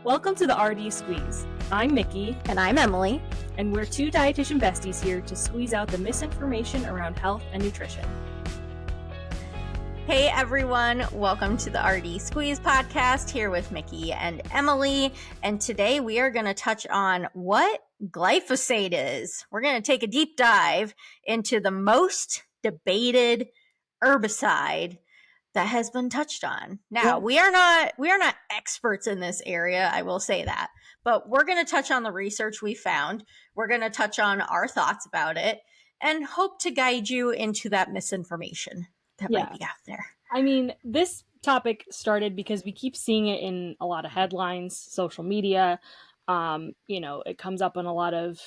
Welcome to the RD Squeeze. I'm Mickey. And I'm Emily. And we're two dietitian besties here to squeeze out the misinformation around health and nutrition. Hey everyone, welcome to the RD Squeeze podcast here with Mickey and Emily. And today we are going to touch on what glyphosate is. We're going to take a deep dive into the most debated herbicide that has been touched on. Now, we are not experts in this area, I will say that. But we're going to touch on the research we found. We're going to touch on our thoughts about it and hope to guide you into that misinformation that might be out there. I mean, this topic started because we keep seeing it in a lot of headlines, social media. It comes up on a lot of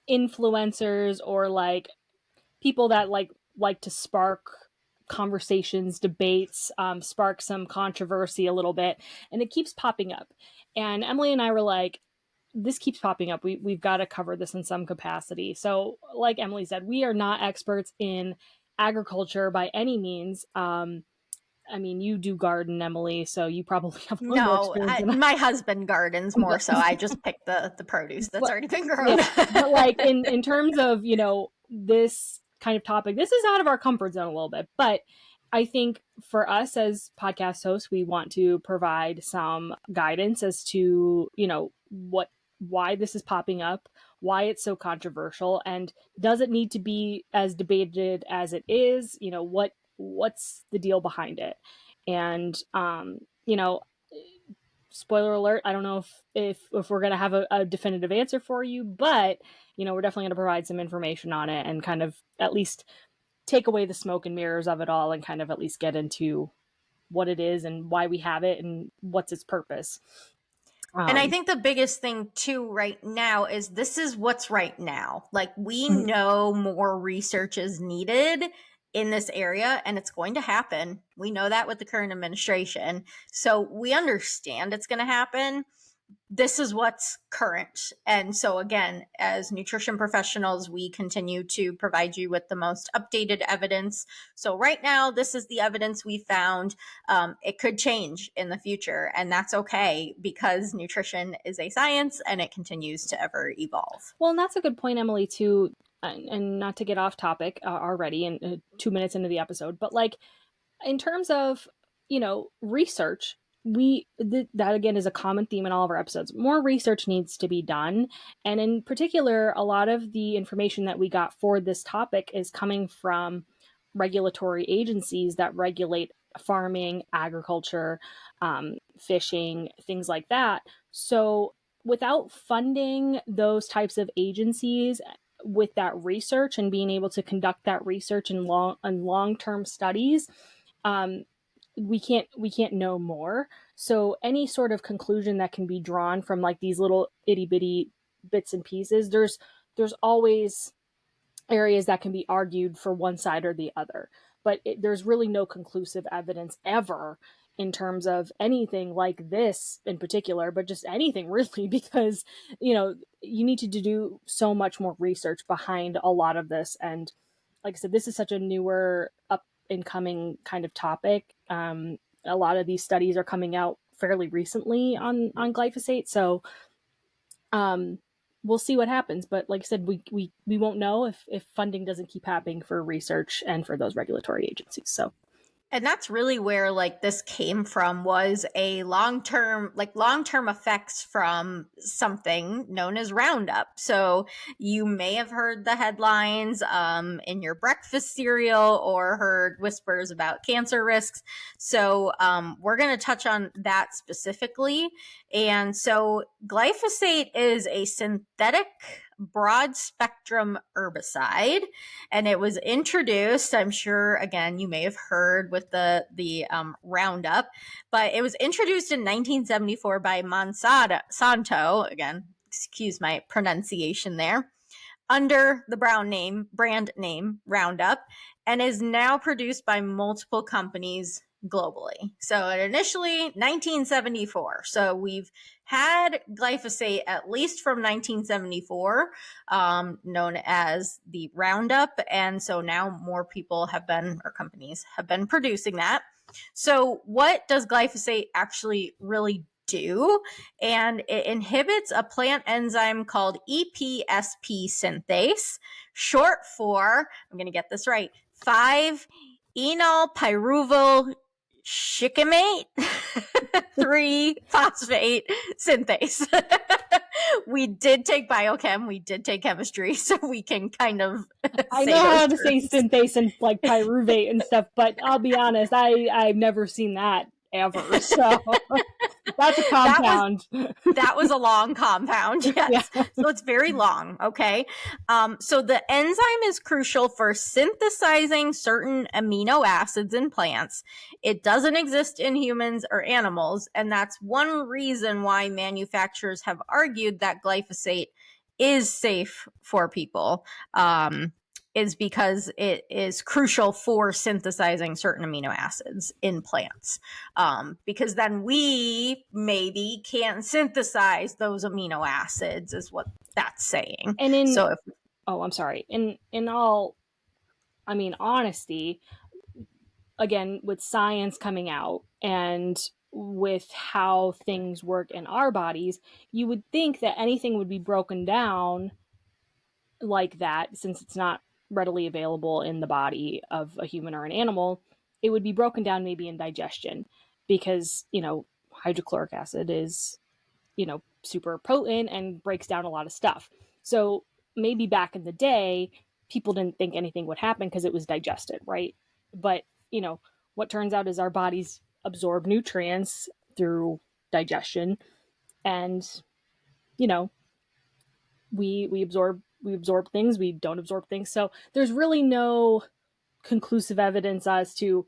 influencers or like people that like to spark conversations, debates, spark some controversy a little bit, and it keeps popping up. And Emily and I were like, this keeps popping up. We've got to cover this in some capacity. So like Emily said, we are not experts in agriculture by any means. I mean, you do garden, Emily, so you probably have more experience. My husband gardens more, so I just pick the produce that's already been grown. Yeah. But like in terms of, this kind of topic, this is out of our comfort zone a little bit, but I think for us as podcast hosts, we want to provide some guidance as to, why this is popping up, why it's so controversial, and does it need to be as debated as it is? What's the deal behind it? And, spoiler alert, I don't know if we're going to have a definitive answer for you, but, we're definitely going to provide some information on it and kind of at least take away the smoke and mirrors of it all and kind of at least get into what it is and why we have it and what's its purpose. And I think the biggest thing too right now is this is what's right now. Like we know more research is needed in this area and it's going to happen. We know that with the current administration. So we understand it's going to happen. This is what's current. And so again, as nutrition professionals, we continue to provide you with the most updated evidence. So right now, this is the evidence we found. It could change in the future, and that's okay because nutrition is a science and it continues to ever evolve. Well, and that's a good point, Emily, too, and not to get off topic already in 2 minutes into the episode, but like in terms of, research, that again is a common theme in all of our episodes. More research needs to be done. And in particular, a lot of the information that we got for this topic is coming from regulatory agencies that regulate farming, agriculture, fishing, things like that. So without funding those types of agencies with that research and being able to conduct that research in long-term studies, we can't know more. So any sort of conclusion that can be drawn from like these little itty bitty bits and pieces, there's always areas that can be argued for one side or the other, but there's really no conclusive evidence ever in terms of anything like this in particular, but just anything really, because, you need to do so much more research behind a lot of this. And like I said, this is such a newer incoming kind of topic. A lot of these studies are coming out fairly recently on glyphosate. So we'll see what happens. But like I said, we won't know if funding doesn't keep happening for research and for those regulatory agencies. So. And that's really where like this came from, was a long-term effects from something known as Roundup. So you may have heard the headlines in your breakfast cereal or heard whispers about cancer risks. So we're going to touch on that specifically. And so glyphosate is a synthetic broad spectrum herbicide, and it was introduced, I'm sure again you may have heard with the Roundup, but it was introduced in 1974 by Monsanto, again excuse my pronunciation there, under the brand name Roundup, and is now produced by multiple companies globally. So initially 1974. So we've had glyphosate at least from 1974, known as the Roundup. And so now more people companies have been producing that. So what does glyphosate actually really do, and it inhibits a plant enzyme called EPSP synthase, short for, I'm going to get this right, 5-enol pyruvyl shikimate 3-phosphate synthase. We did take biochem, we did take chemistry, so we can kind of I say know those how to say terms. synthase and like pyruvate and stuff, but I'll be honest, I've never seen that ever. So that's a that was compound. that was a long compound. Yeah. Yes, so it's very long. Okay, so the enzyme is crucial for synthesizing certain amino acids in plants. It doesn't exist in humans or animals, and that's one reason why manufacturers have argued that glyphosate is safe for people. Is because it is crucial for synthesizing certain amino acids in plants. Because then we maybe can't synthesize those amino acids, is what that's saying. And in So if oh, I'm sorry. In all, I mean, honesty, again, with science coming out and with how things work in our bodies, you would think that anything would be broken down like that, since it's not readily available in the body of a human or an animal. It would be broken down maybe in digestion, because hydrochloric acid is super potent and breaks down a lot of stuff. So maybe back in the day, people didn't think anything would happen because it was digested, right? But what turns out is our bodies absorb nutrients through digestion, and you know we absorb things, we don't absorb things. So there's really no conclusive evidence as to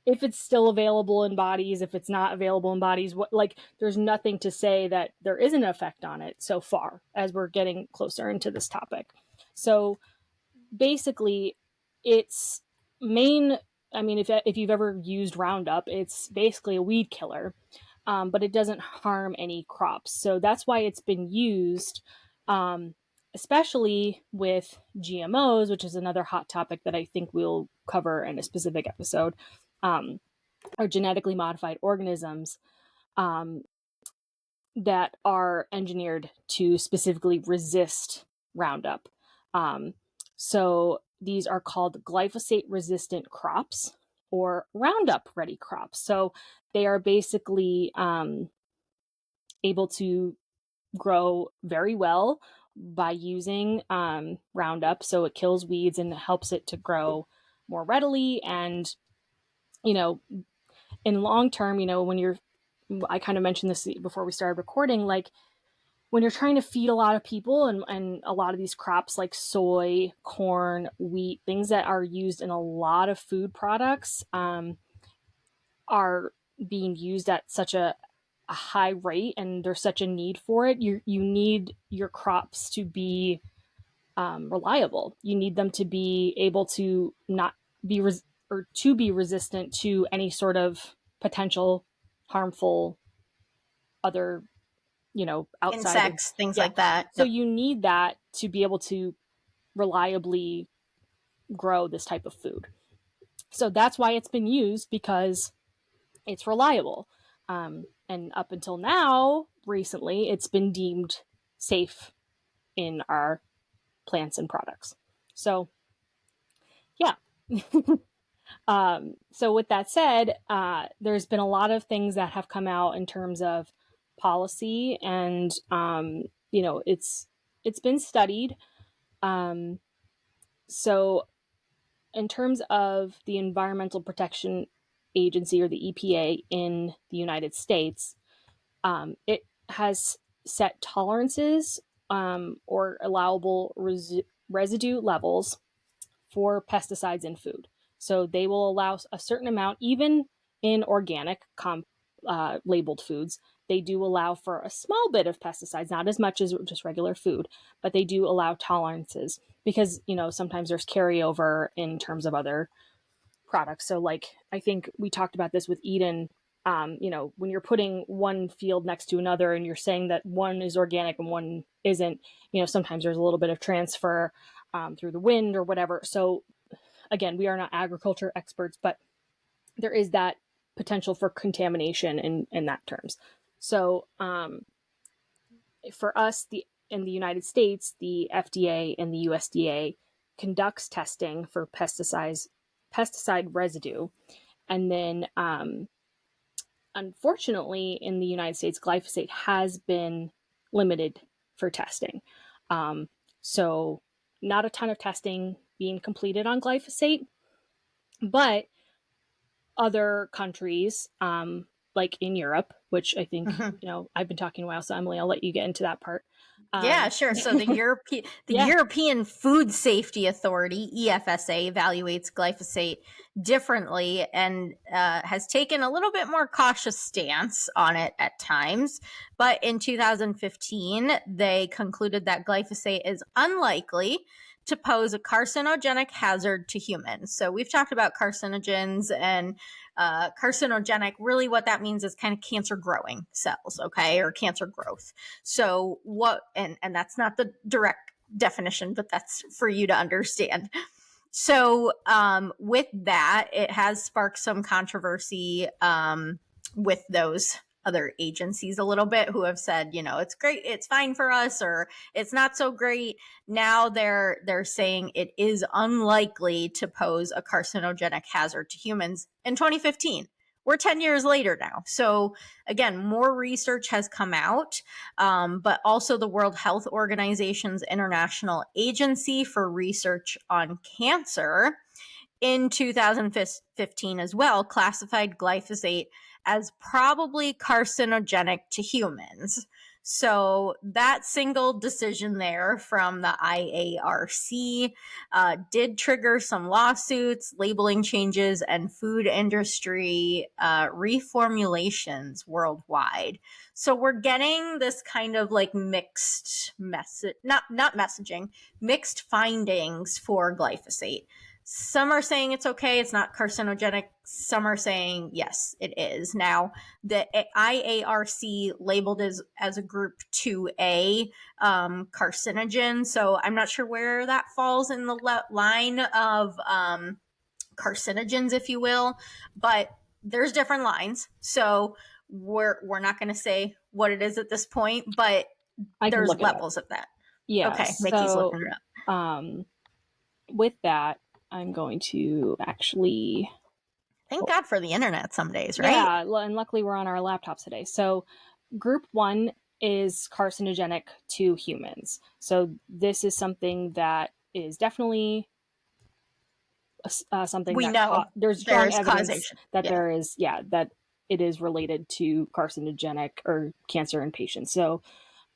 if it's still available in bodies, if it's not available in bodies. There's nothing to say that there isn't an effect on it so far, as we're getting closer into this topic. So basically, its main, I mean, if you've ever used Roundup, it's basically a weed killer, but it doesn't harm any crops. So that's why it's been used, especially with GMOs, which is another hot topic that I think we'll cover in a specific episode, or genetically modified organisms, um, that are engineered to specifically resist Roundup. Um, so these are called glyphosate resistant crops or Roundup ready crops. So they are basically able to grow very well by using Roundup. So it kills weeds and helps it to grow more readily. And, in long term, I kind of mentioned this before we started recording, like when you're trying to feed a lot of people, and a lot of these crops like soy, corn, wheat, things that are used in a lot of food products, are being used at such a high rate, and there's such a need for it. You need your crops to be reliable. You need them to be able to not be or to be resistant to any sort of potential harmful other outside of. insects, things Yeah. like that. So Yep. you need that to be able to reliably grow this type of food. So that's why it's been used, because it's reliable. And up until now, recently, it's been deemed safe in our plants and products. So yeah. So with that said, there's been a lot of things that have come out in terms of policy, and it's been studied. So in terms of the Environmental Protection Agency, or the EPA in the United States, it has set tolerances, or allowable residue levels for pesticides in food. So they will allow a certain amount, even in organic labeled foods. They do allow for a small bit of pesticides, not as much as just regular food, but they do allow tolerances, because sometimes there's carryover in terms of other products. So I think we talked about this with Eden. When you're putting one field next to another and you're saying that one is organic and one isn't, sometimes there's a little bit of transfer through the wind or whatever. So again, we are not agriculture experts, but there is that potential for contamination in that terms. So for us, in the United States, the FDA and the USDA conducts testing for pesticide residue, and then unfortunately, in the United States, glyphosate has been limited for testing. Um, so, not a ton of testing being completed on glyphosate, but other countries, like in Europe, which I think, Mhm. I've been talking a while, so Emily, I'll let you get into that part. Yeah, Um, sure. So the yeah, European Food Safety Authority (EFSA) evaluates glyphosate differently and has taken a little bit more cautious stance on it at times. But in 2015, they concluded that glyphosate is unlikely to pose a carcinogenic hazard to humans. So we've talked about carcinogens and carcinogenic. Really, what that means is kind of cancer growing cells, okay, or cancer growth. So what, and that's not the direct definition, but that's for you to understand. So with that, it has sparked some controversy with those other agencies a little bit, who have said, it's great, it's fine for us, or it's not so great. Now they're saying it is unlikely to pose a carcinogenic hazard to humans in 2015. We're 10 years later now. So again, more research has come out, but also the World Health Organization's International Agency for Research on Cancer in 2015 as well classified glyphosate as probably carcinogenic to humans. So that single decision there from the IARC did trigger some lawsuits, labeling changes, and food industry reformulations worldwide. So we're getting this kind of like mixed message, not messaging, mixed findings for glyphosate. Some are saying it's okay, it's not carcinogenic. Some are saying yes, it is. Now, the IARC labeled as a group 2A carcinogen. So I'm not sure where that falls in the line of carcinogens, if you will, but there's different lines. So we're not going to say what it is at this point, but I can there's look it up. levels of that. Yeah, Okay, Mickey's so looking it up. with that, I'm going to actually. Thank God for the internet some days, right? Yeah, and luckily we're on our laptops today. So, group one is carcinogenic to humans. So, this is something that is definitely something We that know there's strong there's evidence causation. that Yeah. there is, that it is related to carcinogenic or cancer in patients. So,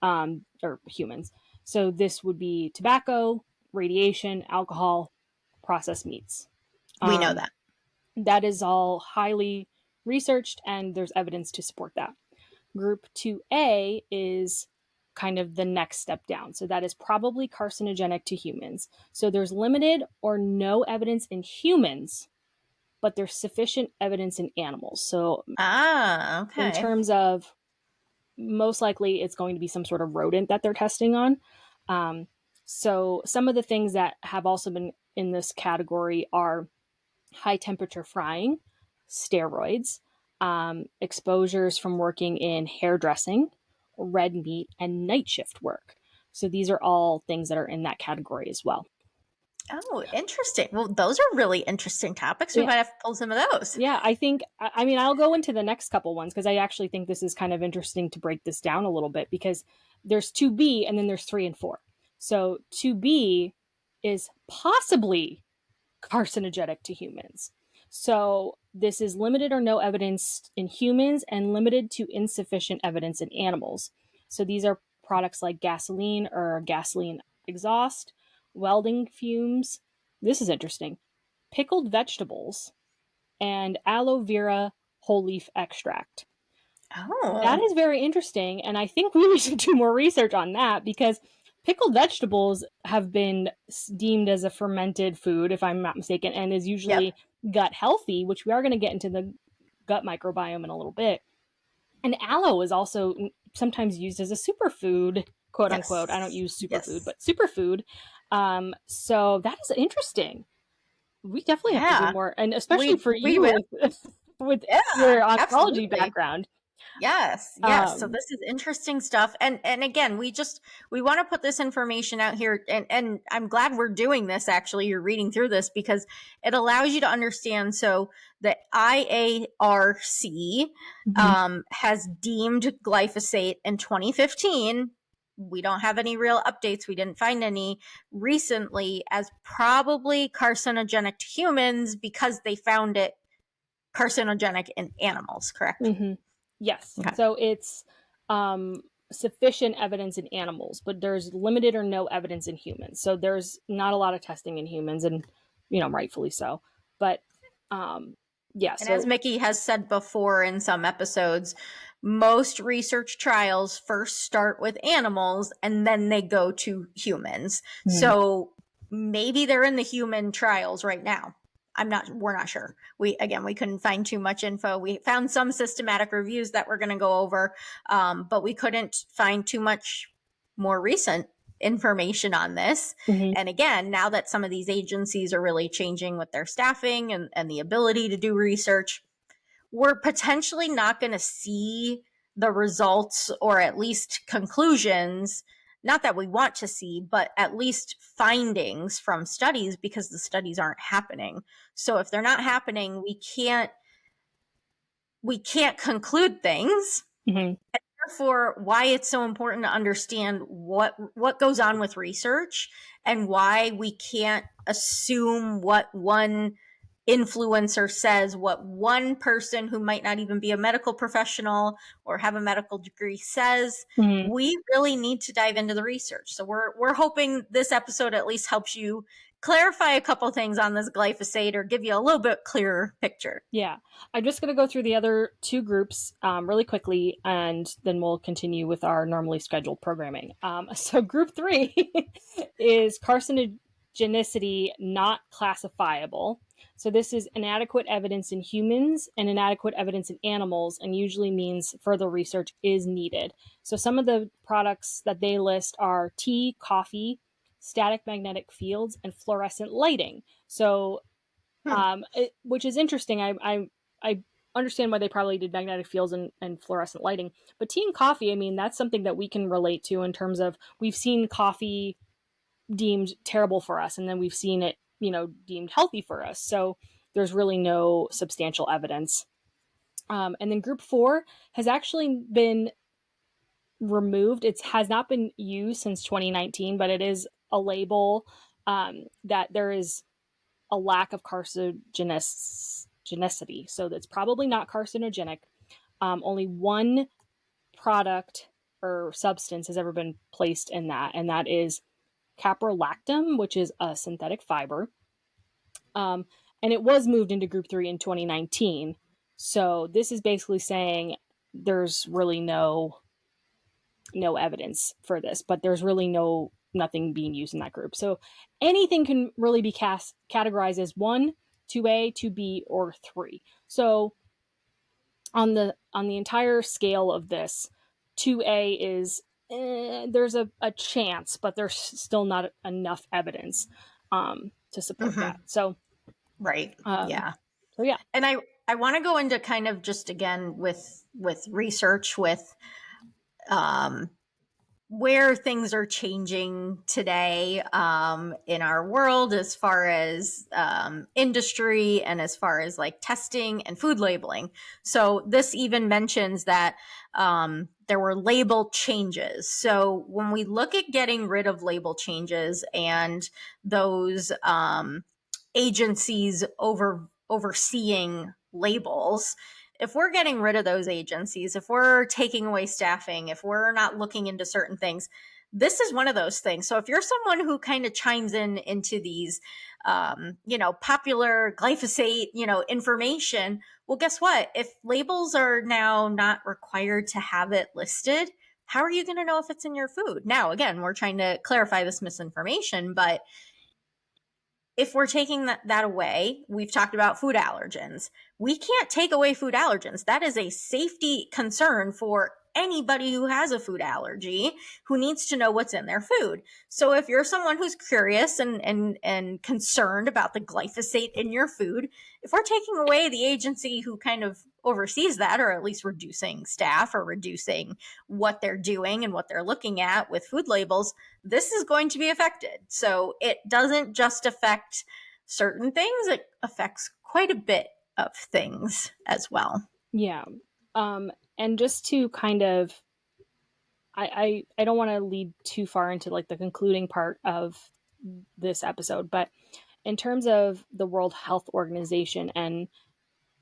or humans. So, this would be tobacco, radiation, alcohol, processed meats. We know Um, that. that is all highly researched, and there's evidence to support that. Group 2A is kind of the next step down. So that is probably carcinogenic to humans. So there's limited or no evidence in humans, but there's sufficient evidence in animals. So Ah, in okay. terms of, most likely it's going to be some sort of rodent that they're testing on. So some of the things that have also been in this category are high temperature frying, steroids, exposures from working in hairdressing, red meat, and night shift work. So these are all things that are in that category as well. Oh, interesting. Well, those are really interesting topics. We Yeah, might have to pull some of those. yeah. I think. I mean, I'll go into the next couple ones because I actually think this is kind of interesting to break this down a little bit, because there's 2B and then there's 3 and 4. So 2B is possibly carcinogenic to humans. So this is limited or no evidence in humans and limited to insufficient evidence in animals. So these are products like gasoline or gasoline exhaust, welding fumes. This is interesting. Pickled vegetables and aloe vera whole leaf extract. That Oh, is very interesting, and I think we need to do more research on that, because pickled vegetables have been deemed as a fermented food, if I'm not mistaken, and is yep. usually gut healthy, which we are going to get into the gut microbiome in a little bit. And aloe is also sometimes used as a superfood, quote unquote. I don't Yes. use superfood, Yes. but superfood. So that is interesting. We definitely have to do Yeah. more, and especially We for we you will. with with Yeah, your oncology absolutely. background. Yes, yes. So Um, this is interesting stuff. And again, we want to put this information out here, and I'm glad we're doing this actually. You're reading through this because it allows you to understand. So the IARC mhm, has deemed glyphosate in 2015. We don't have any real updates. We didn't find any recently as probably carcinogenic to humans because they found it carcinogenic in animals, correct? mhm. Yes. Okay. So it's um, sufficient evidence in animals, but there's limited or no evidence in humans. So there's not a lot of testing in humans, and rightfully so. But um, yeah. And as So Mickey has said before in some episodes, most research trials first start with animals and then they go to humans. mhm, So maybe they're in the human trials right now. We're not sure. We couldn't find too much info. We found some systematic reviews that we're going to go over, but we couldn't find too much more recent information on this. mhm, And again, now that some of these agencies are really changing with their staffing and the ability to do research, we're potentially not going to see the results or at least conclusions, not that we want to see, but at least findings from studies because the studies aren't happening. So if they're not happening, we can't conclude things. mhm, Therefore, why it's so important to understand what goes on with research and why we can't assume what one influencer says, what one person who might not even be a medical professional or have a medical degree says. mhm. We really need to dive into the research. So we're hoping this episode at least helps you clarify a couple things on this glyphosate or give you a little bit clearer picture. Yeah, I'm just going to go through the other two groups really quickly, and then we'll continue with our normally scheduled programming. So, group three is carcinogenicity not classifiable. So, this is inadequate evidence in humans and inadequate evidence in animals, and usually means further research is needed. So, some of the products that they list are tea, coffee, static magnetic fields, and fluorescent lighting. So, Hmm. which is interesting. I understand why they probably did magnetic fields and fluorescent lighting, but tea and coffee. I mean, that's something that we can relate to in terms of we've seen coffee deemed terrible for us, and then we've seen it, deemed healthy for us. So there's really no substantial evidence. And then group four has actually been removed. It has not been used since 2019, but it is a label that there is a lack of carcinogenicity. So that's probably not carcinogenic. Only one product or substance has ever been placed in that, and that is caprolactam, which is a synthetic fiber. Um, and it was moved into group three in 2019. So this is basically saying there's really no evidence for this, but there's really nothing being used in that group. So anything can really be categorized as 1, 2A, 2B, or 3. So on the entire scale of this, 2A is there's a chance, but there's still not enough evidence to support Mm-hmm. that. So Right. um, Yeah. so yeah. And I want to go into kind of just again with research with um where things are changing today in our world as far as industry and as far as like testing and food labeling. So this even mentions that there were label changes. So when we look at getting rid of label changes and those agencies overseeing labels, if we're getting rid of those agencies, if we're taking away staffing, if we're not looking into certain things, this is one of those things. So if you're someone who kind of chimes in into these, popular glyphosate, information, well, guess what? If labels are now not required to have it listed, how are you going to know if it's in your food? Now, again, we're trying to clarify this misinformation, but if we're taking that away, we've talked about food allergens. We can't take away food allergens. That is a safety concern for anybody who has a food allergy who needs to know what's in their food. So if you're someone who's curious and concerned about the glyphosate in your food, if we're taking away the agency who kind of oversees that, or at least reducing staff or reducing what they're doing and what they're looking at with food labels, this is going to be affected. So it doesn't just affect certain things, it affects quite a bit of things as well. Yeah. And just to kind of, I don't want to lead too far into like the concluding part of this episode, but in terms of the World Health Organization and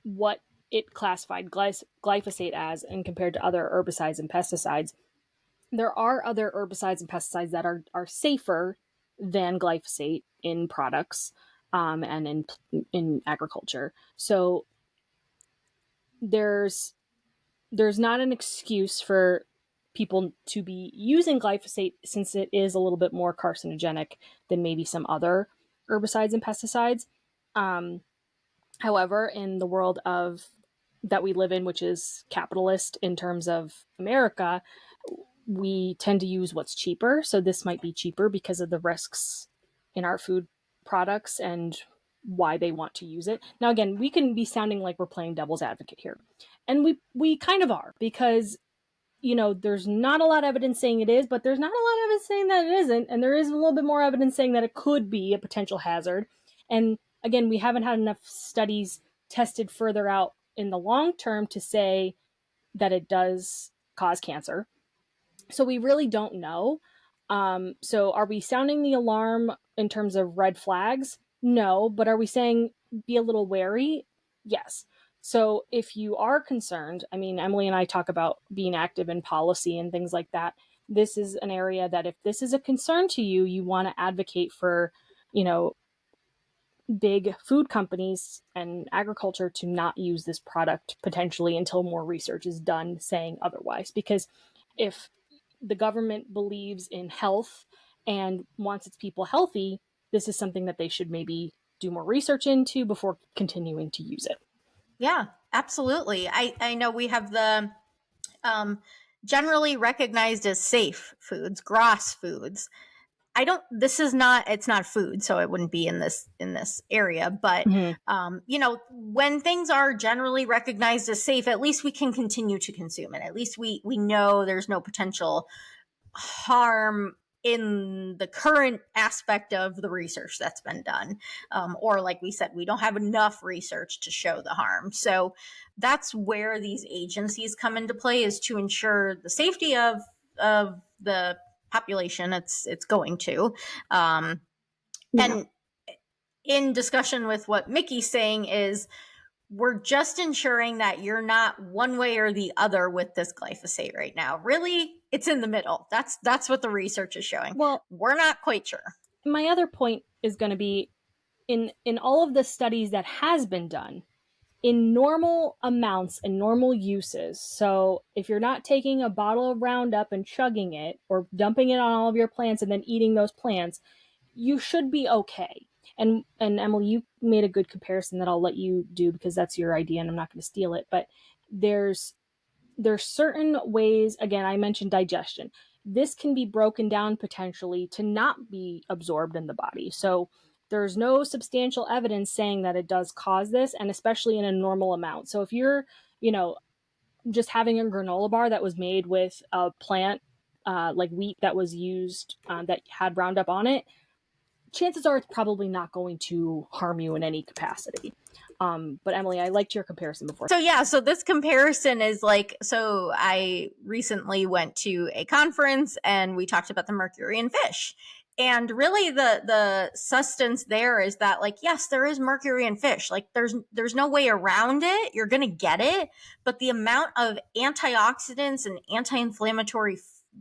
what it classified glyphosate as and compared to other herbicides and pesticides, there are other herbicides and pesticides that are safer than glyphosate in products, and in agriculture. So there's not an excuse for people to be using glyphosate, since it is a little bit more carcinogenic than maybe some other herbicides and pesticides. Um, However, in the world of that we live in, which is capitalist in terms of America, we tend to use what's cheaper. So this might be cheaper because of the risks in our food products and why they want to use it. Now, again, we can be sounding like we're playing devil's advocate here. And we kind of are, because there's not a lot of evidence saying it is, but there's not a lot of evidence saying that it isn't. And there is a little bit more evidence saying that it could be a potential hazard. And again, we haven't had enough studies tested further out in the long term to say that it does cause cancer. So we really don't know. So are we sounding the alarm in terms of red flags? No, but are we saying be a little wary? Yes. So if you are concerned, I mean, Emily and I talk about being active in policy and things like that. This is an area that if this is a concern to you, you want to advocate for, you know, big food companies and agriculture to not use this product potentially until more research is done saying otherwise. Because if the government believes in health and wants its people healthy, this is something that they should maybe do more research into before continuing to use it. Yeah, absolutely. I know we have the generally recognized as safe foods, GRAS foods. I don't. This is not. It's not food, so it wouldn't be in this area. But Mm-hmm. when things are generally recognized as safe, at least we can continue to consume it. At least we know there's no potential harm in the current aspect of the research that's been done, or like we said, we don't have enough research to show the harm. So that's where these agencies come into play, is to ensure the safety of the population it's going to. Yeah. And in discussion with what Mickey's saying is, we're just ensuring that you're not one way or the other with this glyphosate right now. Really, it's in the middle. That's what the research is showing. Well, We're not quite sure. my other point is going to be in all of the studies that has been done in normal amounts and normal uses. So if you're not taking a bottle of Roundup and chugging it or dumping it on all of your plants and then eating those plants, you should be okay. And Emily, you made a good comparison that I'll let you do because that's your idea and I'm not going to steal it. But there's certain ways, again, I mentioned digestion. This can be broken down potentially to not be absorbed in the body. So there's no substantial evidence saying that it does cause this, and especially in a normal amount. So if you're, just having a granola bar that was made with a plant, like wheat that was used, that had Roundup on it, chances are it's probably not going to harm you in any capacity. But Emily, I liked your comparison before. So this comparison is like, so I recently went to a conference and we talked about the mercury in fish. And really the sustenance there is that, like, yes, there is mercury in fish. Like there's no way around it. You're going to get it. But the amount of antioxidants and anti-inflammatory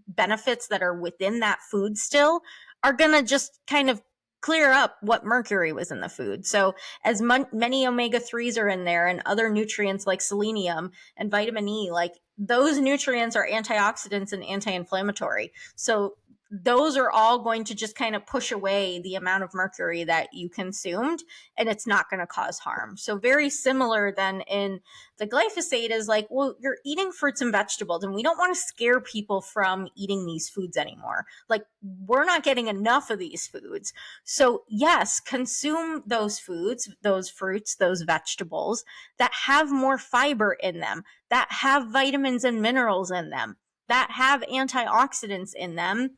benefits that are within that food still are going to just kind of clear up what mercury was in the food. So as many omega-3s are in there and other nutrients like selenium and vitamin E, like those nutrients are antioxidants and anti-inflammatory. So those are all going to just kind of push away the amount of mercury that you consumed, and it's not going to cause harm. So very similar then in the glyphosate is like, well, you're eating fruits and vegetables, and we don't want to scare people from eating these foods anymore. Like, we're not getting enough of these foods. So yes, consume those foods, those fruits, those vegetables that have more fiber in them, that have vitamins and minerals in them, that have antioxidants in them.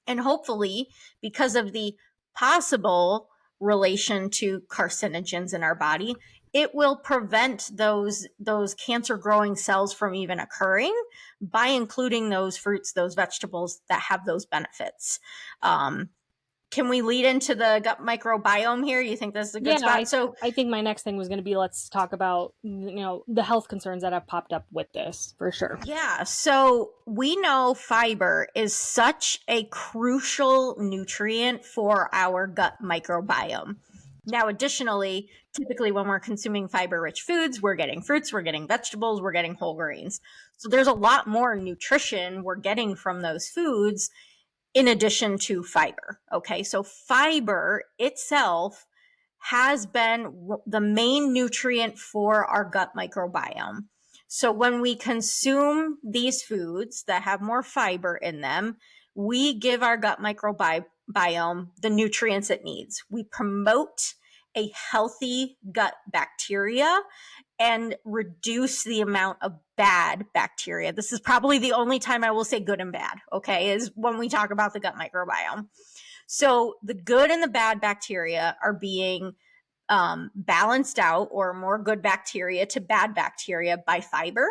And hopefully, because of the possible relation to carcinogens in our body, it will prevent those cancer growing cells from even occurring by including those fruits, those vegetables that have those benefits. Can we lead into the gut microbiome here? You think this is a good Yeah, spot? So I think my next thing was going to be, let's talk about, the health concerns that have popped up with this, for sure. yeah, so we know fiber is such a crucial nutrient for our gut microbiome. Now, additionally, typically when we're consuming fiber rich foods, we're getting fruits, we're getting vegetables, we're getting whole grains. So there's a lot more nutrition we're getting from those foods in addition to fiber. Okay, so fiber itself has been the main nutrient for our gut microbiome. So when we consume these foods that have more fiber in them, we give our gut microbiome the nutrients it needs. We promote a healthy gut bacteria and reduce the amount of bad bacteria. This is probably the only time I will say good and bad, okay, is when we talk about the gut microbiome. So the good and the bad bacteria are being balanced out, or more good bacteria to bad bacteria, by fiber,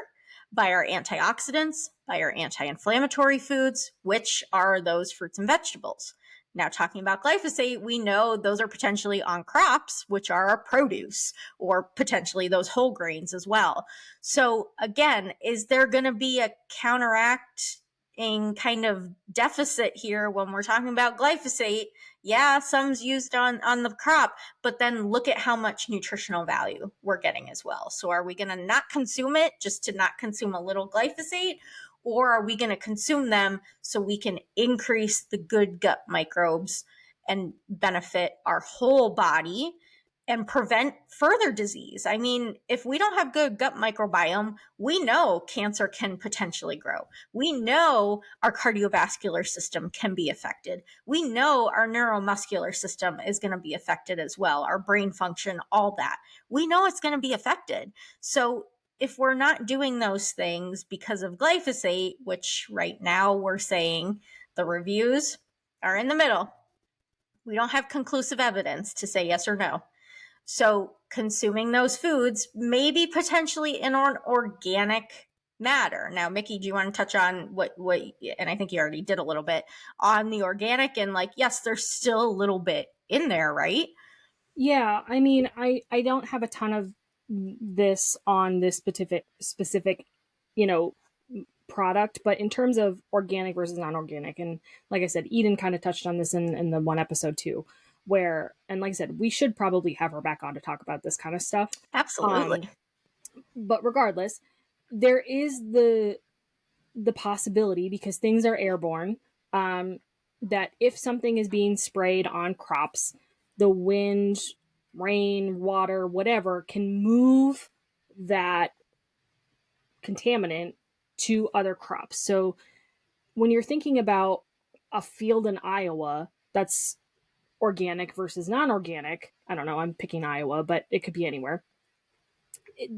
by our antioxidants, by our anti-inflammatory foods, which are those fruits and vegetables. Now, talking about glyphosate, we know those are potentially on crops, which are our produce, or potentially those whole grains as well. So again, is there going to be a counteracting kind of deficit here when we're talking about glyphosate? Yeah, some's used on the crop, but then look at how much nutritional value we're getting as well. So are we going to not consume it just to not consume a little glyphosate? Or are we going to consume them so we can increase the good gut microbes and benefit our whole body and prevent further disease? I mean, if we don't have good gut microbiome, we know cancer can potentially grow. We know our cardiovascular system can be affected. We know our neuromuscular system is going to be affected as well, our brain function, all that. We know it's going to be affected. So if we're not doing those things because of glyphosate, which right now we're saying the reviews are in the middle, we don't have conclusive evidence to say yes or no. So consuming those foods maybe potentially in an organic matter. Now, Mickey, do you want to touch on what, and I think you already did a little bit on the organic, and like, yes, there's still a little bit in there, right? Yeah, I mean, I don't have a ton of this on this specific, you know, product, but in terms of organic versus non-organic, and like I said, Eden kind of touched on this in the one episode too, where, and like I said, we should probably have her back on to talk about this kind of stuff. Absolutely. But regardless, there is the possibility, because things are airborne, that if something is being sprayed on crops, the wind, rain, water, whatever, can move that contaminant to other crops. So when you're thinking about a field in Iowa that's organic versus non-organic, I don't know, I'm picking Iowa, but it could be anywhere,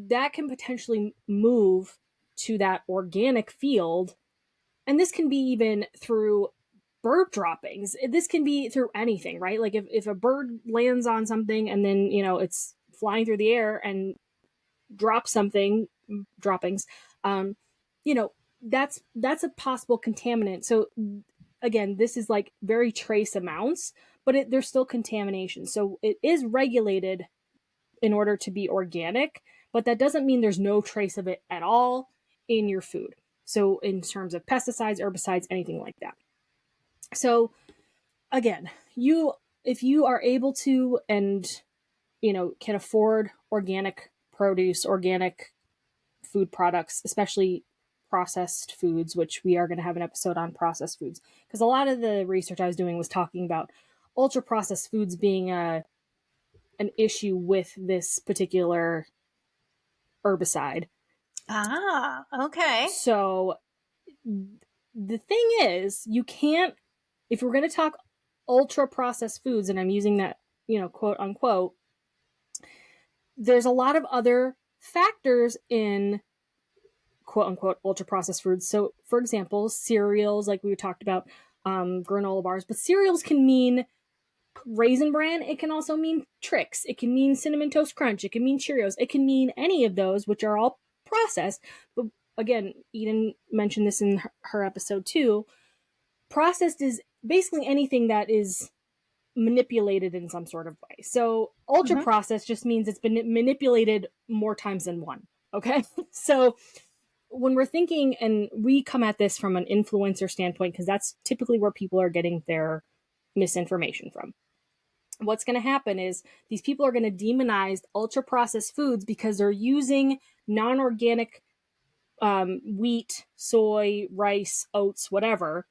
that can potentially move to that organic field. And this can be even through bird droppings. This can be through anything, right? Like if a bird lands on something and then, it's flying through the air and drops something, droppings, um, you know, that's a possible contaminant. So again, this is like very trace amounts, but there's still contamination. So it is regulated in order to be organic, but that doesn't mean there's no trace of it at all in your food. So in terms of pesticides, herbicides, anything like that. So again, if you are able to, and can afford organic produce, organic food products, especially processed foods, which we are going to have an episode on processed foods, because a lot of the research I was doing was talking about ultra processed foods being an issue with this particular herbicide. Ah, okay. So the thing is, you can't, if we're going to talk ultra processed foods, and I'm using that, quote unquote, there's a lot of other factors in quote unquote ultra processed foods. So, for example, cereals, like we talked about, granola bars, but cereals can mean Raisin Bran. It can also mean Trix. It can mean Cinnamon Toast Crunch. It can mean Cheerios. It can mean any of those, which are all processed. But again, Eden mentioned this in her episode too. Processed is basically anything that is manipulated in some sort of way. So ultra Mhm. processed just means it's been manipulated more times than one. Okay. So when we're thinking, and we come at this from an influencer standpoint, because that's typically where people are getting their misinformation from. What's going to happen is these people are going to demonize ultra processed foods because they're using non organic wheat, soy, rice, oats, whatever.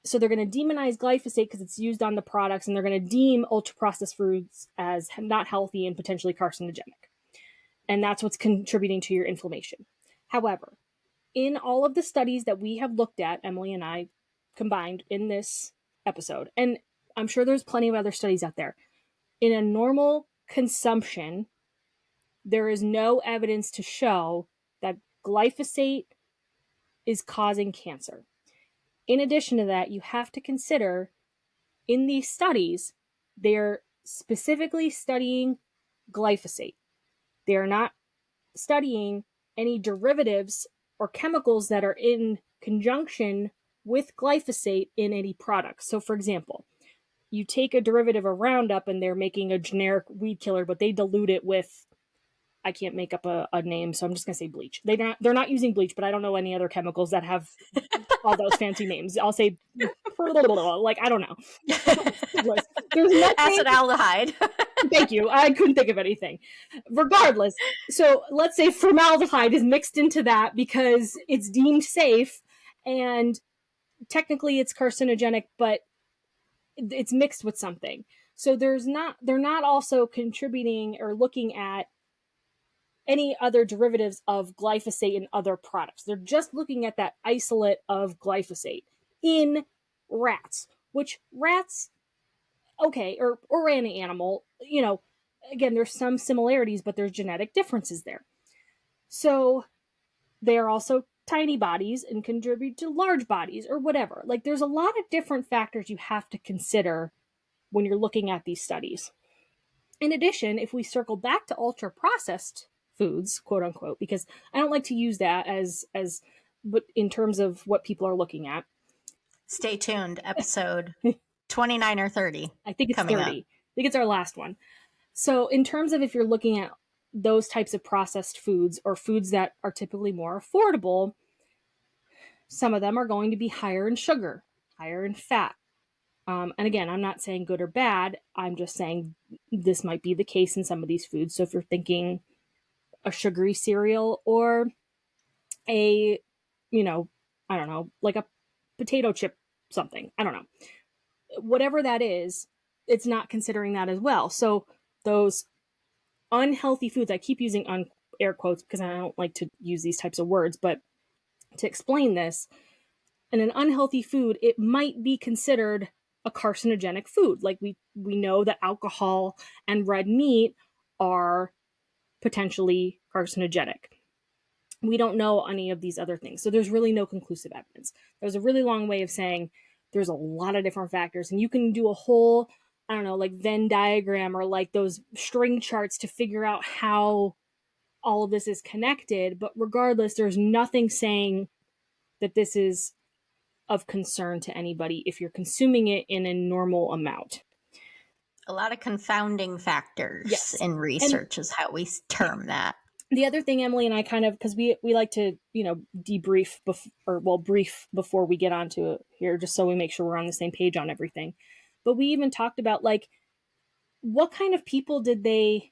So they're going to demonize glyphosate because it's used on the products, and they're going to deem ultra processed foods as not healthy and potentially carcinogenic. And that's what's contributing to your inflammation. However, in all of the studies that we have looked at, Emily and I combined in this episode, and I'm sure there's plenty of other studies out there, in a normal consumption, there is no evidence to show that glyphosate is causing cancer. In addition to that, you have to consider in these studies, they're specifically studying glyphosate. They are not studying any derivatives or chemicals that are in conjunction with glyphosate in any product. So, for example, you take a derivative of Roundup and they're making a generic weed killer, but they dilute it with, I can't make up a name, so I'm just gonna say bleach. They're not using bleach, but I don't know any other chemicals that have all those fancy names. I'll say like I don't know. Regardless, there's nothing. Acetaldehyde. Thank you. I couldn't think of anything. Regardless, so let's say formaldehyde is mixed into that because it's deemed safe, and technically it's carcinogenic, but it's mixed with something. So they're not also contributing or looking at any other derivatives of glyphosate in other products. They're just looking at that isolate of glyphosate in rats, which rats, okay, or any animal, again, there's some similarities, but there's genetic differences there. So they are also tiny bodies and contribute to large bodies or whatever. Like there's a lot of different factors you have to consider when you're looking at these studies. In addition, if we circle back to ultra processed foods, quote unquote, because I don't like to use that as but in terms of what people are looking at. Stay tuned. Episode 29 or 30. I think it's coming 30. up. I think it's our last one. So in terms of if you're looking at those types of processed foods or foods that are typically more affordable, some of them are going to be higher in sugar, higher in fat. And again, I'm not saying good or bad. I'm just saying this might be the case in some of these foods. So if you're thinking a sugary cereal or a, I don't know, like a potato chip something, I don't know. Whatever that is, it's not considering that as well. So those unhealthy foods, I keep using air quotes because I don't like to use these types of words, but to explain this, in an unhealthy food, it might be considered a carcinogenic food. Like we know that alcohol and red meat are potentially carcinogenic. We don't know any of these other things. So there's really no conclusive evidence. There's a really long way of saying there's a lot of different factors, and you can do a whole, I don't know, like Venn diagram or like those string charts to figure out how all of this is connected. But regardless, there's nothing saying that this is of concern to anybody if you're consuming it in a normal amount. A lot of confounding factors Yes. in And research is how we term that. the other thing, Emily and I kind of, because we like to, debrief brief before we get onto it here, just so we make sure we're on the same page on everything. But we even talked about like, what kind of people did they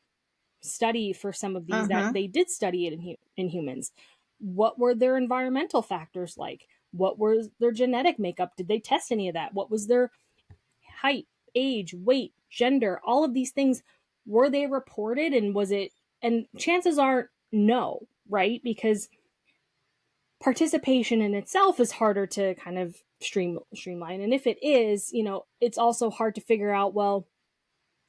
study for some of these that Mm-hmm. they did study it in humans? What were their environmental factors like? What was their genetic makeup? Did they test any of that? What was their height, age, weight, gender, all of these things? Were they reported, and was it, and chances are no, right? Because participation in itself is harder to kind of streamline. And if it is, it's also hard to figure out, well,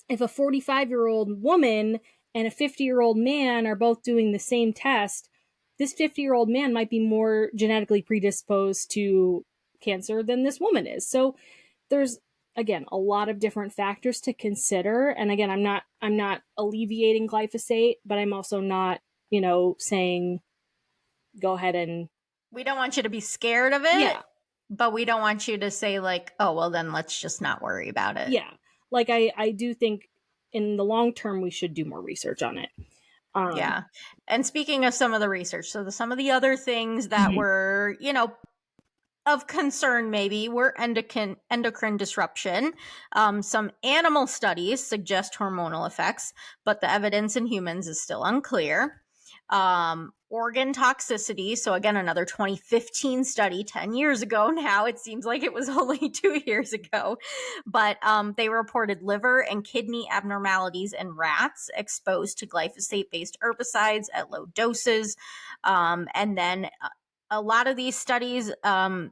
if a 45-year-old woman and a 50-year-old man are both doing the same test, this 50-year-old man might be more genetically predisposed to cancer than this woman is. So there's, again, a lot of different factors to consider. And again, I'm not alleviating glyphosate, but I'm also not, saying go ahead and, We don't want you to be scared of it, yeah, but we don't want you to say like, oh, well, then let's just not worry about it. yeah. Like I do think in the long term we should do more research on it. Yeah. And speaking of some of the research, so some of the other things that Mhm. were, of concern maybe were endocrine disruption. Some animal studies suggest hormonal effects, but the evidence in humans is still unclear. Organ toxicity. So again, another 2015 study, 10 years ago now. It seems like it was only 2 years ago. But they reported liver and kidney abnormalities in rats exposed to glyphosate-based herbicides at low doses. And then a lot of these studies,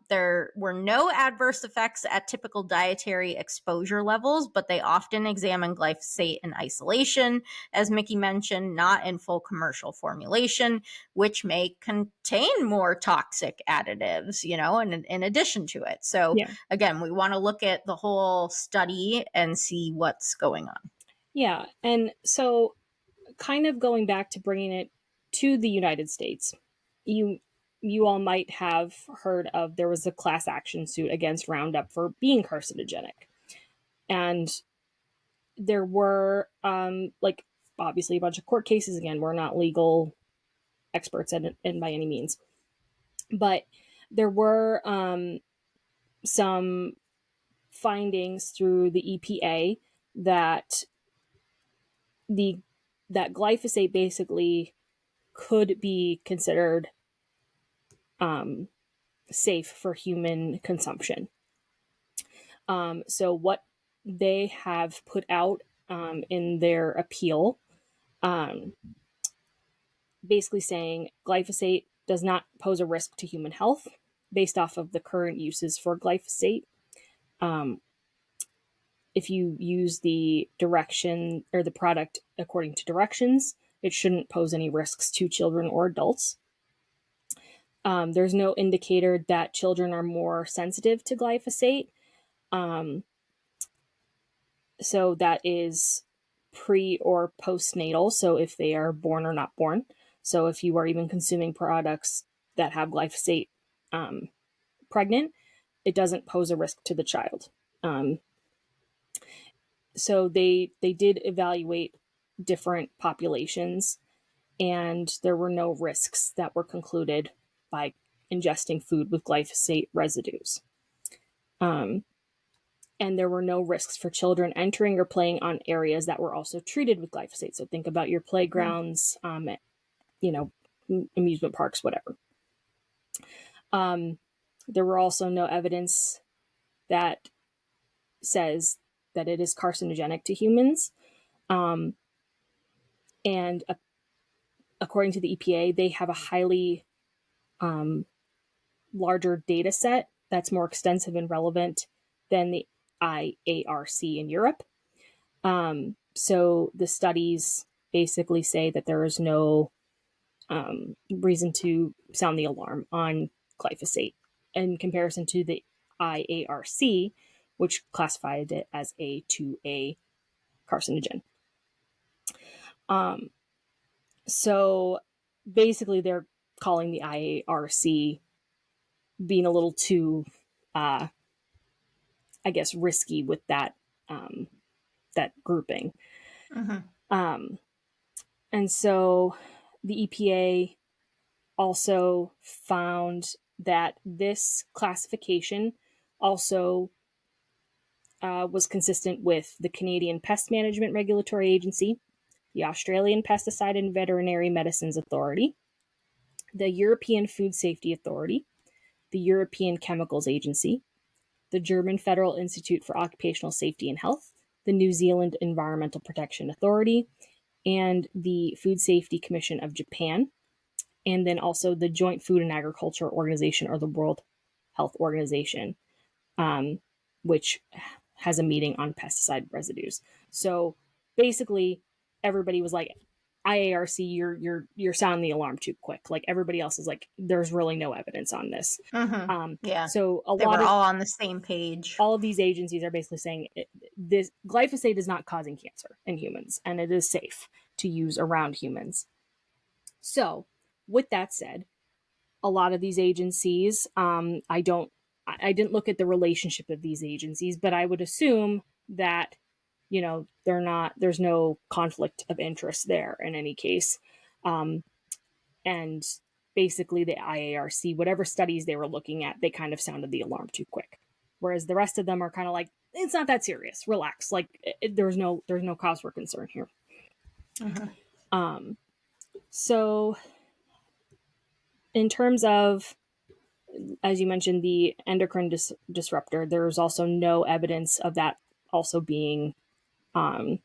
there were no adverse effects at typical dietary exposure levels, but they often examine glyphosate in isolation, as Mickey mentioned, not in full commercial formulation, which may contain more toxic additives, in addition to it. So Yeah. again, we want to look at the whole study and see what's going on. Yeah. And so, kind of going back to bringing it to the United States, you you all might have heard of, there was a class action suit against Roundup for being carcinogenic. And there were like, obviously a bunch of court cases. Again, we're not legal experts in by any means. But there were some findings through the EPA that the that glyphosate basically could be considered safe for human consumption. So what they have put out in their appeal, um, basically saying glyphosate does not pose a risk to human health based off of the current uses for glyphosate. Um, if you use the direction or the product according to directions, it shouldn't pose any risks to children or adults. There's no indicator that children are more sensitive to glyphosate. Um, so that is pre or postnatal. So if they are born or not born. So if you are even consuming products that have glyphosate um, pregnant, it doesn't pose a risk to the child. So they did evaluate different populations, and there were no risks that were concluded by ingesting food with glyphosate residues. Um, and there were no risks for children entering or playing on areas that were also treated with glyphosate. So think about your playgrounds, you know, amusement parks, whatever. Um, there were also no evidence that says that it is carcinogenic to humans. Um, and according to the EPA, they have a highly um, larger data set that's more extensive and relevant than the IARC in Europe. So the studies basically say that there is no reason to sound the alarm on glyphosate in comparison to the IARC, which classified it as a 2A carcinogen. So basically, they're calling the IARC being a little too, I guess, risky with that grouping. Mm-hmm. And so the EPA also found that this classification also was consistent with the Canadian Pest Management Regulatory Agency, the Australian Pesticide and Veterinary Medicines Authority, the European Food Safety Authority, the European Chemicals Agency, the German Federal Institute for Occupational Safety and Health, the New Zealand Environmental Protection Authority, and the Food Safety Commission of Japan, and then also the Joint Food and Agriculture Organization, or the World Health Organization, which has a meeting on pesticide residues. So basically, everybody was like, IARC, you're sounding the alarm too quick. Like everybody else is like, there's really no evidence on this. Yeah. So They were all on the same page. all of these agencies are basically saying this glyphosate is not causing cancer in humans, and it is safe to use around humans. So, with that said, a lot of these agencies, I didn't look at the relationship of these agencies, but I would assume that there's no conflict of interest there in any case. And basically the IARC, whatever studies they were looking at, they kind of sounded the alarm too quick. Whereas the rest of them are kind of like, it's not that serious, relax. Like there's no cause for concern here. So in terms of, as you mentioned, the endocrine disruptor, there's also no evidence of that also being an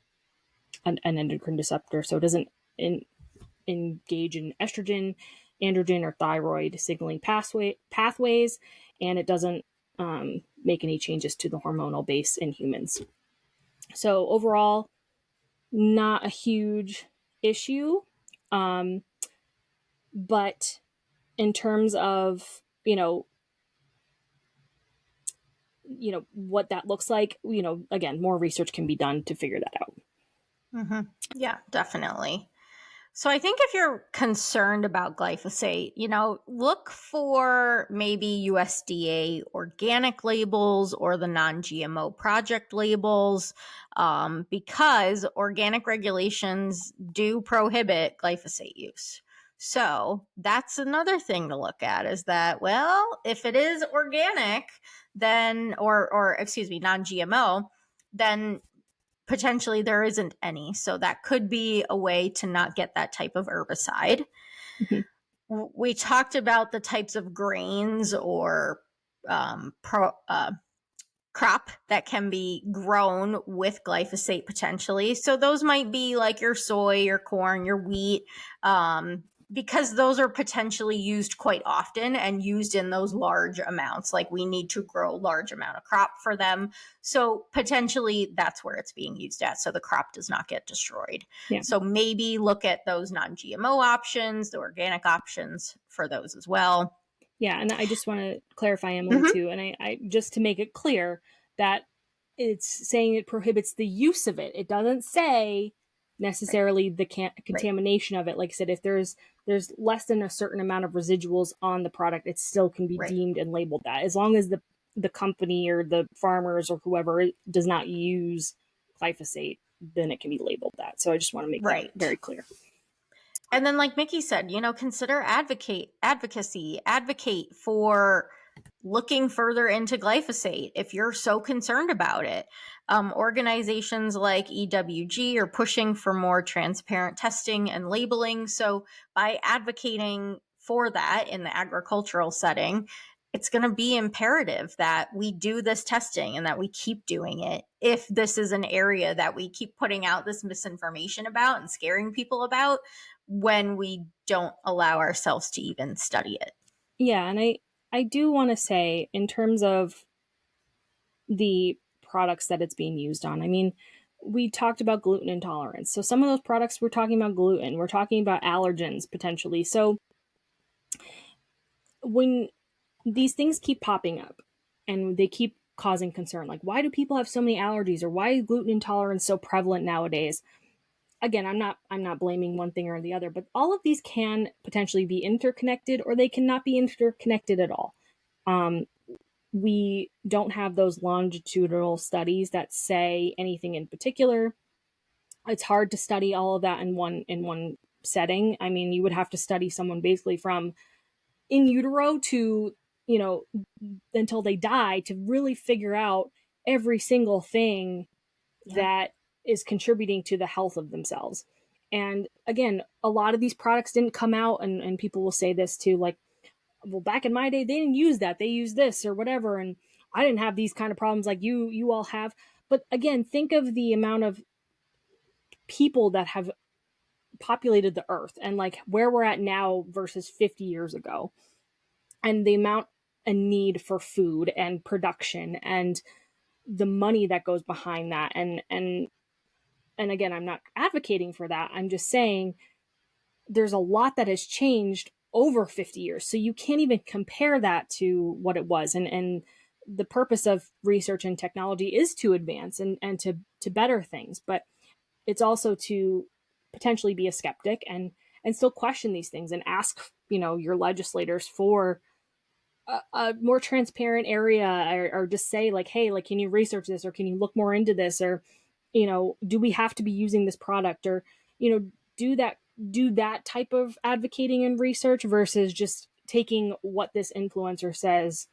endocrine disruptor. So it doesn't engage in estrogen, androgen, or thyroid signaling pathways, and it doesn't make any changes to the hormonal base in humans. So overall, not a huge issue. But in terms of, what that looks like, again, more research can be done to figure that out. Yeah, definitely. So I think if you're concerned about glyphosate, look for maybe USDA organic labels or the non-GMO project labels, because organic regulations do prohibit glyphosate use. So that's another thing to look at, is that, well, if it is organic, then, or excuse me, non-GMO, then potentially there isn't any. So that could be a way to not get that type of herbicide. We talked about the types of grains or crop that can be grown with glyphosate potentially. So those might be like your soy, your corn, your wheat, because those are potentially used quite often and used in those large amounts. Like we need to grow a large amount of crop for them. So potentially that's where it's being used at. So the crop does not get destroyed. Yeah. So maybe look at those non-GMO options, the organic options for those as well. Yeah, and I just want to clarify, Emily, too, and I just to make it clear that it's saying it prohibits the use of it. It doesn't say necessarily the contamination of it. Like I said, if there's less than a certain amount of residuals on the product, it still can be deemed and labeled that, as long as the company or the farmers or whoever does not use glyphosate, then it can be labeled that. So I just want to make that very clear. And then, like Mickey said, consider advocacy, advocate for looking further into glyphosate if you're so concerned about it. Organizations like EWG are pushing for more transparent testing and labeling. So by advocating for that in the agricultural setting, it's going to be imperative that we do this testing and that we keep doing it if this is an area that we keep putting out this misinformation about and scaring people about, when we don't allow ourselves to even study it. Yeah, and I do want to say, in terms of the products that it's being used on, I mean, we talked about gluten intolerance. So some of those products, we're talking about gluten, we're talking about allergens potentially. So when these things keep popping up and they keep causing concern, like why do people have so many allergies, or why is gluten intolerance so prevalent nowadays? Again, I'm not blaming one thing or the other, but all of these can potentially be interconnected, or they cannot be interconnected at all. We don't have those longitudinal studies that say anything in particular. It's hard to study all of that in one setting. I mean, you would have to study someone basically from in utero to, until they die, to really figure out every single thing that is contributing to the health of themselves. And again, a lot of these products didn't come out, and people will say this too, like, well, back in my day, they didn't use that. They used this or whatever. And I didn't have these kind of problems like you all have. But again, think of the amount of people that have populated the earth and like where we're at now versus 50 years ago, and the amount and need for food and production and the money that goes behind that. And again, I'm not advocating for that. I'm just saying there's a lot that has changed over 50 years. So you can't even compare that to what it was. And the purpose of research and technology is to advance and to better things, but it's also to potentially be a skeptic and still question these things and ask, your legislators for a more transparent area, or just say like, hey, like, can you research this, or can you look more into this, or do we have to be using this product, or do that type of advocating and research versus just taking what this influencer says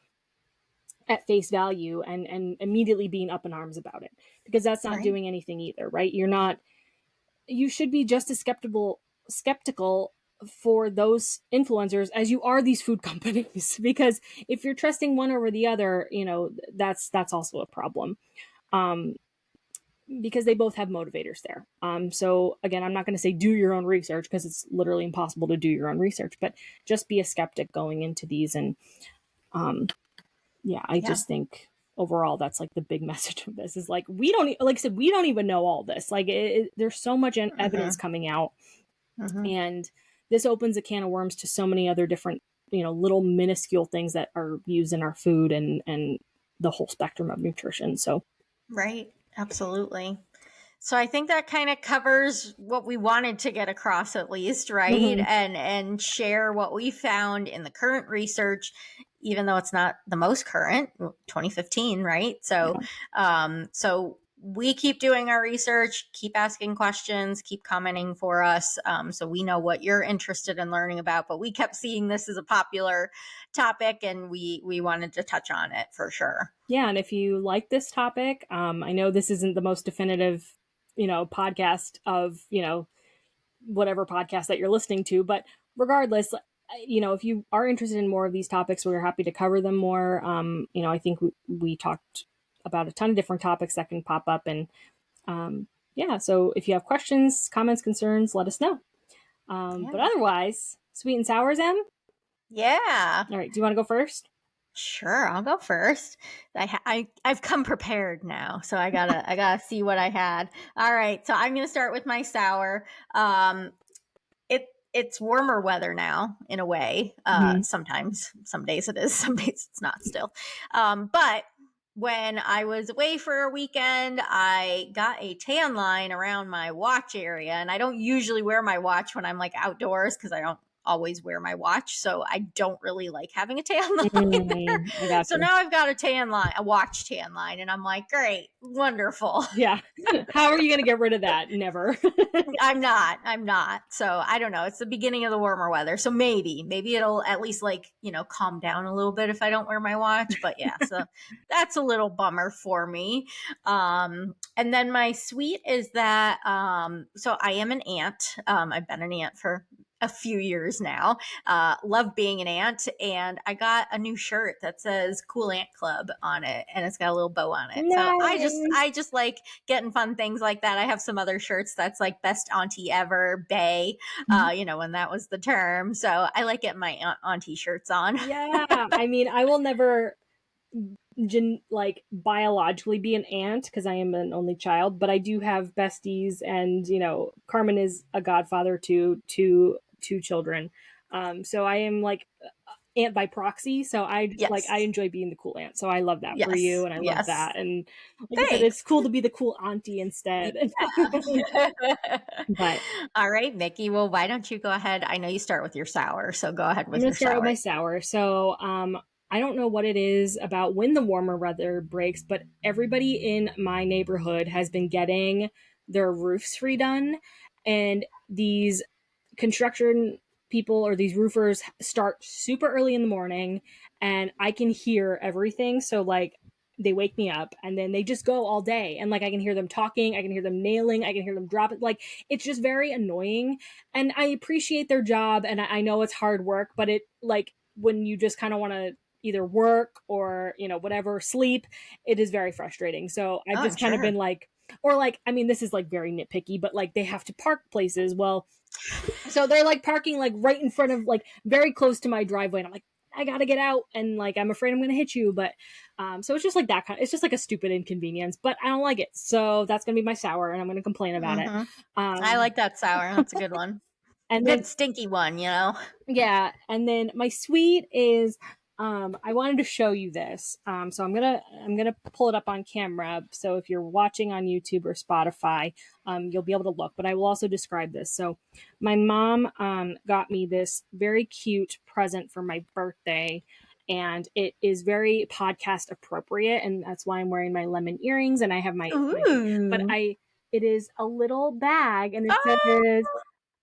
at face value and immediately being up in arms about it, because that's not Right. doing anything either, right? You should be just as skeptical for those influencers as you are these food companies, because if you're trusting one over the other, that's also a problem. um, because they both have motivators there. So again, I'm not going to say do your own research, because it's literally impossible to do your own research, but just be a skeptic going into these. And um, yeah, I Yeah. just think overall that's like the big message of this is like, we don't, like I said, we don't even know all this. Like there's so much evidence Mm-hmm. coming out, Mm-hmm. and this opens a can of worms to so many other different, little minuscule things that are used in our food and the whole spectrum of nutrition. So Right. Absolutely. So I think that kind of covers what we wanted to get across, at least, right? mhm. And share what we found in the current research, even though it's not the most current, 2015, right? So Yeah. so we keep doing our research, keep asking questions, keep commenting for us, so we know what you're interested in learning about. But we kept seeing this as a popular topic, and we wanted to touch on it for sure. Yeah, and if you like this topic, I know this isn't the most definitive, podcast of, whatever podcast that you're listening to, but regardless, if you are interested in more of these topics, we're happy to cover them more. I think we talked about a ton of different topics that can pop up, and yeah, so if you have questions, comments, concerns, let us know. But Yeah. otherwise, sweet and sours, Em. Yeah. All right, do you want to go first? Sure, I'll go first. I've come prepared now, so I gotta see what I had. All right, so I'm gonna start with my sour. It's warmer weather now in a way. Mm-hmm. Sometimes, some days it is, some days it's not. Still, but when I was away for a weekend, I got a tan line around my watch area, and I don't usually wear my watch when I'm like outdoors because I don't always wear my watch, so I don't really like having a tan line there. I got So you. now I've got a tan line, a watch tan line, and I'm like, great, wonderful. Yeah. How are you going to get rid of that? Never. I'm not. So I don't know. It's the beginning of the warmer weather. So maybe it'll at least like, calm down a little bit if I don't wear my watch. But yeah, so that's a little bummer for me. And then my sweet is that, so I am an aunt. I've been an aunt for a few years now. Love being an aunt, and I got a new shirt that says Cool Aunt Club on it, and it's got a little bow on it. So I just Nice. I just like getting fun things like that. I have some other shirts that's like best auntie ever, Bay, when that was the term. So I like getting my auntie shirts on. Yeah. I mean, I will never like biologically be an aunt because I am an only child, but I do have besties, and Carmen is a godfather to two children. So I am like aunt by proxy. So I Yes. enjoy being the cool aunt. So I love that for you, Yes. and I love Yes. that. And like I said, it's Thanks. cool to be the cool auntie instead. Yeah. But All right, Mickey. Well, why don't you go ahead? I know you start with your sour, so go ahead I'm with gonna your start with my sour. sour. So, I don't know what it is about when the warmer weather breaks, but everybody in my neighborhood has been getting their roofs redone, and these construction people or these roofers start super early in the morning, and I can hear everything. So, like, they wake me up, and then they just go all day. And like, I can hear them talking, I can hear them nailing, I can hear them drop it. Like, it's just very annoying. And I appreciate their job, and I know it's hard work, but it, like, when you just kind of want to either work or, you know, whatever, sleep, it is very frustrating. So I've Oh, I'm just kind of sure. been like, or like, I mean, this is like very nitpicky, but like, they have to park places. Well, so they're like parking like right in front of, like, very close to my driveway, and I'm like, I gotta get out, and like, I'm afraid I'm gonna hit you. But so it's just like that kind of, it's just like a stupid inconvenience, but I don't like it, so that's gonna be my sour, and I'm gonna complain about it. Mm-hmm. I um like that sour. That's a good one. and then Good stinky one, you know? yeah, and then my sweet is, I wanted to show you this. So I'm gonna pull it up on camera. So if you're watching on YouTube or Spotify, you'll be able to look. But I will also describe this. So my mom got me this very cute present for my birthday, and it is very podcast appropriate, and that's why I'm wearing my lemon earrings and I have my thing. But Ooh. it is a little bag, and Oh,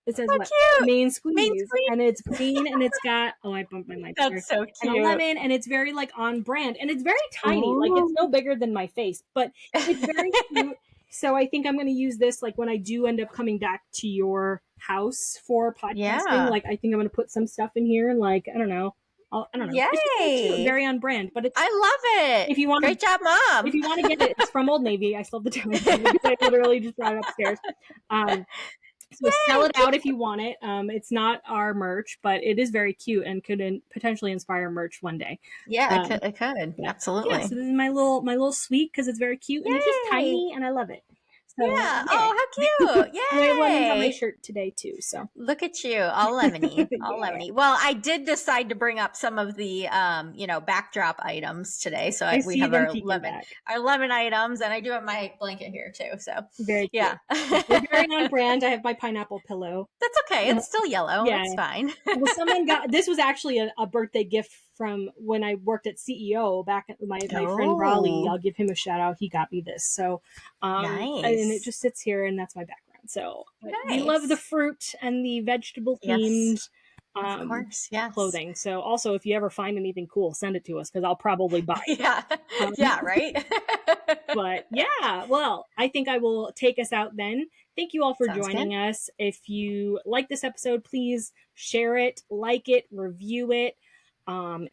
it says so what? cute. Main Main squeeze. And it's squeeze. green, and it's got, oh, I bumped my mic there. That's so And a cute. lemon, and it's very like on brand, and it's very tiny. Like, it's Ooh. no bigger than my face, but it's very cute. So I think I'm going to use this like when I do end up coming back to your house for podcasting. Yeah. Like, I think I'm going to put some stuff in here, and like, I don't know. I don't know. It's just very cute, Yay. very on brand. But it's, I love it. if you want to, Great job, if Mom. you want to get it, it's from Old Navy. I still have the domain because I literally just brought it upstairs. So sell Yay. it out if you want it. It's not our merch, but it is very cute and could potentially inspire merch one day. Yeah, it could. Um, It could. but yeah, Absolutely. so this is my little sweet, because it's very cute and it's just Yay. tiny and I love it. So Yeah. yeah, Oh, how cute. and I have lemons on my Yay. shirt today too. So Look at you, all lemony, all yeah, lemony. Well, I did decide to bring up some of the, backdrop items today. So I we see have them peeking back. our lemon items, and I do have my blanket here too. So, Very yeah, cute. They're very on brand. I have my pineapple pillow. that's okay. It's still yellow. Yeah. It's fine. Well, someone got, this was actually a birthday gift from when I worked at CEO back at my friend Raleigh. Oh, I'll give him a shout out. He got me this. So, and it nice, just sits here, and that's my background. So we love the nice. fruit and the vegetable Yes, themed of course. Yes. clothing. So also, if you ever find anything cool, send it to us, because I'll probably buy it. Yeah. Yeah. Right. But yeah, well, I think I will take us out then. Thank you all for Sounds good. joining us. If you like this episode, please share it, like it, review it.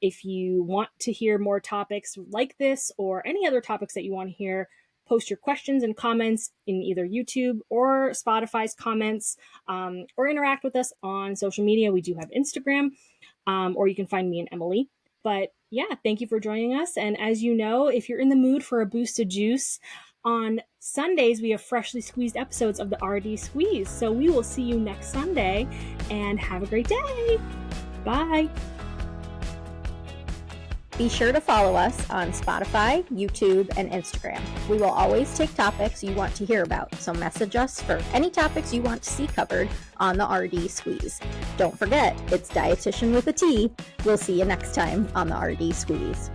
If you want to hear more topics like this or any other topics that you want to hear, post your questions and comments in either YouTube or Spotify's comments, or interact with us on social media. We do have Instagram, or you can find me and Emily. But yeah, thank you for joining us. And as you know, if you're in the mood for a boost of juice, on Sundays we have freshly squeezed episodes of the RD Squeeze. So we will see you next Sunday, and have a great day. Bye. Be sure to follow us on Spotify, YouTube, and Instagram. We will always take topics you want to hear about, so message us for any topics you want to see covered on the RD Squeeze. Don't forget, it's dietitian with a T. We'll see you next time on the RD Squeeze.